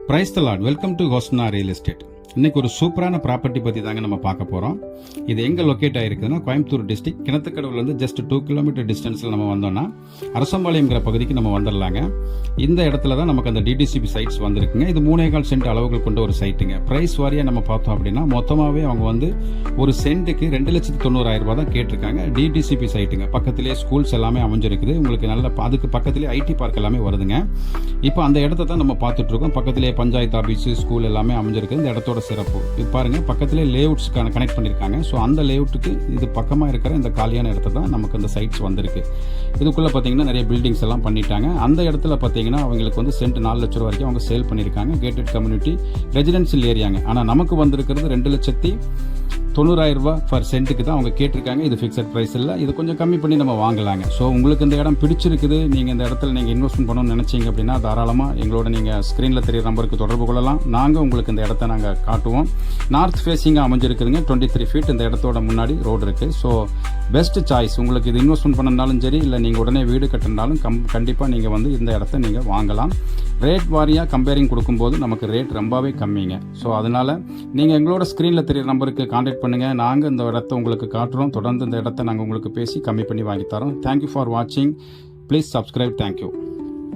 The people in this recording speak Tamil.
Price the Lord. Welcome to Hosanna real estate. இன்னைக்கு ஒரு சூப்பரான ப்ராப்பர்ட்டி பற்றி தாங்க நம்ம பார்க்க போகிறோம். இது எங்கே லொக்கேட் ஆகிருக்குதுன்னா கோயம்புத்தூர் டிஸ்ட்ரிக்ட் கிணத்துக்கடவுலேருந்து ஜஸ்ட் 2 கிலோமீட்டர் டிஸ்டன்ஸில் நம்ம வந்தோம்னா அரசம்பாளையம்ங்கிற பகுதிக்கு நம்ம வந்துடலாங்க. இந்த இடத்துல தான் நமக்கு அந்த டிடிசிபி சைட்ஸ் வந்திருக்குங்க. இது 3.25 சென்ட் அளவுகள் கொண்ட ஒரு சைட்டுங்க. ப்ரைஸ் வாரியாக நம்ம பார்த்தோம் அப்படின்னா மொத்தமாகவே அவங்க வந்து ஒரு சென்ட்டுக்கு 2,90,000 ரூபாய் தான் கேட்டிருக்காங்க. டிடிசிபி சைட்டுங்க. பக்கத்திலே ஸ்கூல்ஸ் எல்லாமே அமைஞ்சிருக்குது. உங்களுக்கு நல்ல அதுக்கு பக்கத்திலே ஐடி பார்க் எல்லாமே வருதுங்க. இப்போ அந்த இடத்த தான் நம்ம பார்த்துட்டு இருக்கோம். பக்கத்திலே பஞ்சாயத்து ஆஃபீஸ், ஸ்கூல் எல்லாமே அமைஞ்சிருக்கு. இந்த இடத்தோட சிறப்பு இது பாருங்க. பக்கத்திலே லேஅவுட்ஸ் கனெக்ட் பண்ணிருக்காங்க. ஸோ அந்த லேஅவுட்டுக்கு இது பக்கமாக இருக்கிற இந்த காலியான இடத்த தான் நமக்கு அந்த சைட்ஸ் வந்திருக்கு. இதுக்குள்ள பார்த்தீங்கன்னா நிறைய பில்டிங்ஸ் எல்லாம் பண்ணிட்டாங்க. அந்த இடத்துல பார்த்தீங்கன்னா அவங்களுக்கு வந்து சென்ட் 4 லட்சம் ரூபாய் வரைக்கும் அவங்க சேல் பண்ணியிருக்காங்க. கேட்டட் கம்யூனிட்டி ரெசிடென்சியல் ஏரியாங்க. ஆனால் நமக்கு வந்திருக்கிறது 2,90,000 ரூபாய் பர் சென்ட்டுக்கு தான் அவங்க கேட்டிருக்காங்க. இது ஃபிக்ஸட் ப்ரைஸ் இல்லை. இது கொஞ்சம் கம்மி பண்ணி நம்ம வாங்கலாங்க. ஸோ உங்களுக்கு இந்த இடம் பிடிச்சிருக்குது, நீங்கள் இந்த இடத்துல நீங்கள் இன்வெஸ்ட்மெண்ட் பண்ணணும்னு நினச்சிங்க அப்படின்னா தாராளமாக எங்களோட நீங்கள் ஸ்க்ரீனில் தெரியுற நம்பருக்கு தொடர்பு கொள்ளலாம். நாங்கள் உங்களுக்கு இந்த இடத்த நாங்கள் காட்டுவோம். நார்த் ஃபேஸிங்காக அமைஞ்சிருக்குதுங்க. 23 ஃபீட் இந்த இடத்தோட முன்னாடி ரோடு இருக்குது. So best choice. உங்களுக்கு இது இன்வெஸ்ட்மெண்ட் பண்ணனாலும் சரி, இல்லை நீங்கள் உடனே வீடு கட்டினாலும் கண்டிப்பாக நீங்கள் வந்து இந்த இடத்த நீங்கள் வாங்கலாம். ரேட் வாரியாக கம்பேரிங் கொடுக்கும்போது நமக்கு ரேட் ரொம்பவே கம்மிங்க. ஸோ அதனால் நீங்கள் எங்களோட ஸ்க்ரீனில் தெரியுற நம்பருக்கு கான்டாக்ட் பண்ணுங்கள். நாங்கள் இந்த இடத்த உங்களுக்கு காட்டுறோம். தொடர்ந்து இந்த இடத்த நாங்கள் உங்களுக்கு பேசி கம்மி பண்ணி வாங்கி தரோம். தேங்க்யூ ஃபார் வாட்சிங். Please subscribe. தேங்க்யூ.